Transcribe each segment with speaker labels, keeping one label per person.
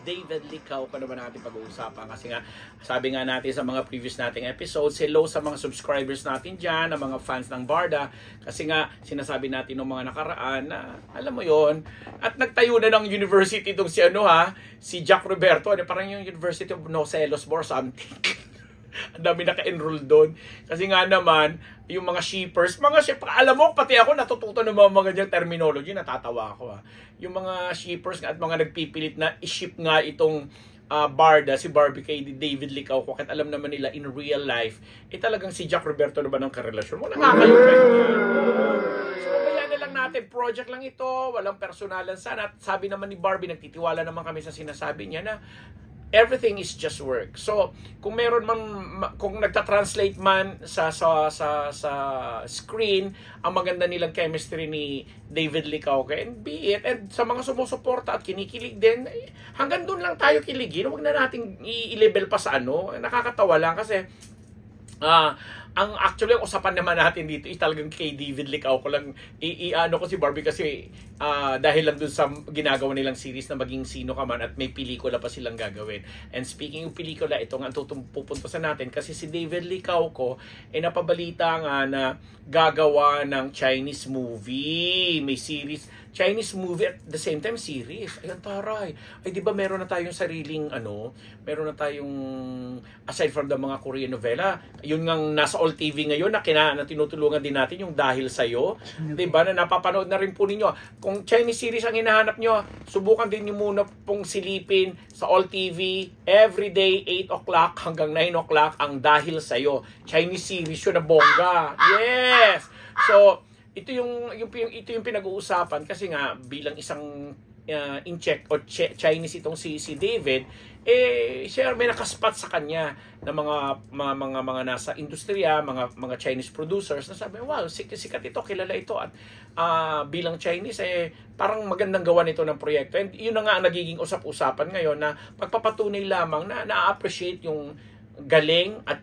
Speaker 1: David Licao pa naman natin pag-uusapan kasi nga sabi nga natin sa mga previous nating episodes, hello sa mga subscribers natin dyan, na mga fans ng Barda, kasi nga sinasabi natin ng mga nakaraan na alam mo yon, at nagtayo na ng university itong si Jack Roberto, parang yung University of Nocelos or something. Ang dami naka-enroll doon. Kasi nga naman, yung mga shippers, alam mo, pati ako natututo ng mga ganyang terminology, natatawa ako. Yung mga shippers at mga nagpipilit na i-ship nga itong Barda, si Barbie kay David Licao, kahit alam naman nila in real life, talagang si Jack Roberto na ba ng karelasyon? Wala nga kayo ganyan. So, kaya na lang natin, project lang ito, walang personalan sana. At sabi naman ni Barbie, nagtitiwala naman kami sa sinasabi niya na everything is just work. So, kung meron man, kung nagta-translate man sa screen, ang maganda nilang chemistry ni David Licao, and be it. And sa mga sumusuporta at kinikilig din, hanggang doon lang tayo kiligin. Huwag na nating i-level pa sa nakakatawa lang kasi, ang actually ang usapan naman natin dito is talagang kay David Licao ko lang ko si Barbie kasi dahil lang dun sa ginagawa nilang series na Maging Sino Ka Man at may pelikula pa silang gagawin. And speaking of pelikula, ito nga pupuntasan natin kasi si David Licao ko napabalita nga na gagawa ng Chinese movie. May series, Chinese movie at the same time series. Ayan, taray. Ay, di ba meron na tayong sariling meron na tayong aside from the mga Korean novela, yun ngang nasa All TV ngayon na tinutulungan din natin yung Dahil Sa'yo. Diba? Na napapanood na rin po ninyo. Kung Chinese series ang hinahanap nyo, subukan din nyo muna pong silipin sa All TV. Everyday 8 o'clock hanggang 9 o'clock ang Dahil Sa'yo. Chinese series yun na bongga. Yes! So, ito yung pinag-uusapan kasi nga bilang isang in-check o Chinese itong si David, siya may nakaspat sa kanya na mga nasa industriya, mga Chinese producers na sabi, wow, sikat ito, kilala ito, at bilang Chinese parang magandang gawa nito ng proyekto. And yun na nga ang nagiging usap-usapan ngayon, na pagpapatunay lamang na na-appreciate yung galing at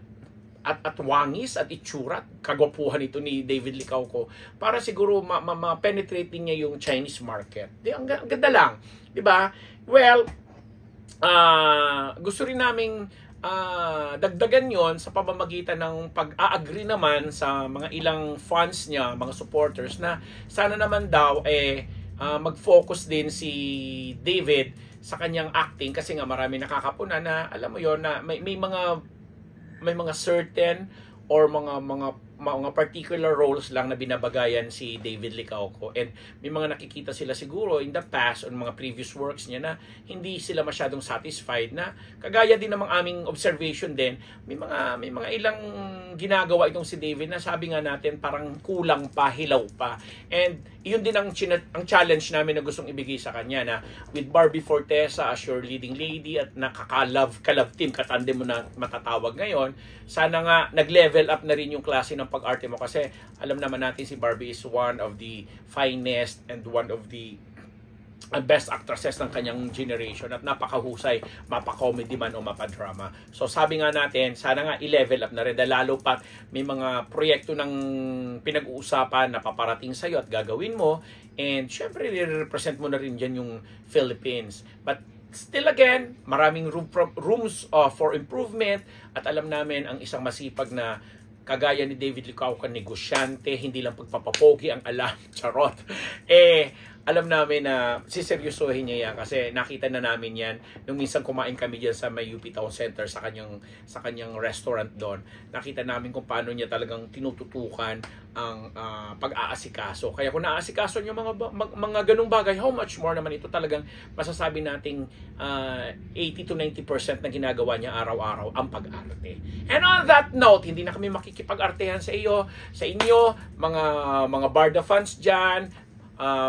Speaker 1: wangis at itsura, kagwapuhan ito ni David Licao ko, para siguro ma-penetrate niya yung Chinese market. Ang ganda lang, di ba? Well, gusto rin naming dagdagan yon sa pamamagitan ng pag-a-agree naman sa mga ilang fans niya, mga supporters, na sana naman daw mag-focus din si David sa kanyang acting, kasi nga marami nakakapuna na alam mo yon na may mga certain or mga particular roles lang na binabagayan si David Licao ko, and may mga nakikita sila siguro in the past on mga previous works niya na hindi sila masyadong satisfied, na kagaya din namang aming observation din, may mga ilang ginagawa itong si David na sabi nga natin parang kulang pa, hilaw pa. And yun din ang challenge namin na gustong ibigay sa kanya, na with Barbie Fortesa as your leading lady at kalove team, katandem mo na matatawag ngayon, sana nga nag-level up na rin yung klase ng pag-arte mo, kasi alam naman natin si Barbie is one of the finest and one of the best actresses ng kanyang generation, at napakahusay, mapa-comedy man o mapa-drama. So sabi nga natin, sana nga i-level up na rin, lalo pa may mga proyekto ng pinag-uusapan na paparating sa'yo at gagawin mo, and syempre i-represent mo na rin dyan yung Philippines. But still again, maraming rooms for improvement, at alam namin ang isang masipag na kagaya ni David Licao ka negosyante, hindi lang pagpapapogi ang alam, charot. Alam namin na siseryosohin niya yan, kasi nakita na namin yan nung minsan kumain kami diyan sa may UP Town Center sa kanyang restaurant doon. Nakita namin kung paano niya talagang tinututukan ang pag-aasikaso. Kaya kung naaasikaso niyo mga ganung bagay, how much more naman ito talagang masasabi nating 80 to 90% na ginagawa niya araw-araw ang pag-arte. And on that note, hindi na kami makikipag-artehan sa inyo, mga Barda fans diyan,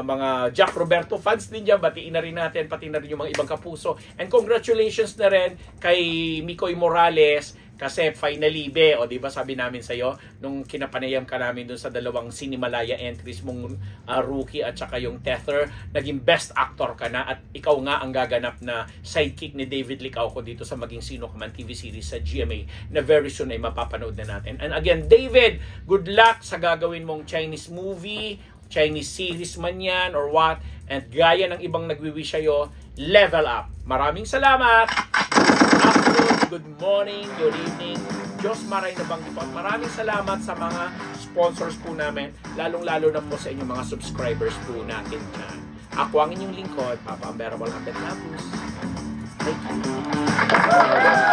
Speaker 1: mga Jack Roberto fans din dyan, batiin na rin natin, pati na rin yung mga ibang kapuso. And congratulations na rin kay Mikoy Morales, kasi finally, o diba sabi namin sa'yo, nung kinapanayam ka namin dun sa dalawang Cinemalaya entries mong Rookie at saka yung Tether, naging best actor ka na, at ikaw nga ang gaganap na sidekick ni David Licao ko dito sa Maging Sino Ka Man TV series sa GMA, na very soon ay mapapanood na natin. And again, David, good luck sa gagawin mong Chinese movie, Chinese series man yan or what, and gaya ng ibang nagwi-wish sa'yo, level up. Maraming salamat. Good afternoon, good morning, good evening. Diyos maray na bang ito. At maraming salamat sa mga sponsors po namin, lalong-lalo na po sa inyong mga subscribers po natin dyan. Ako ang inyong lingkod, Papa Unbearable Undead Labus. Thank you.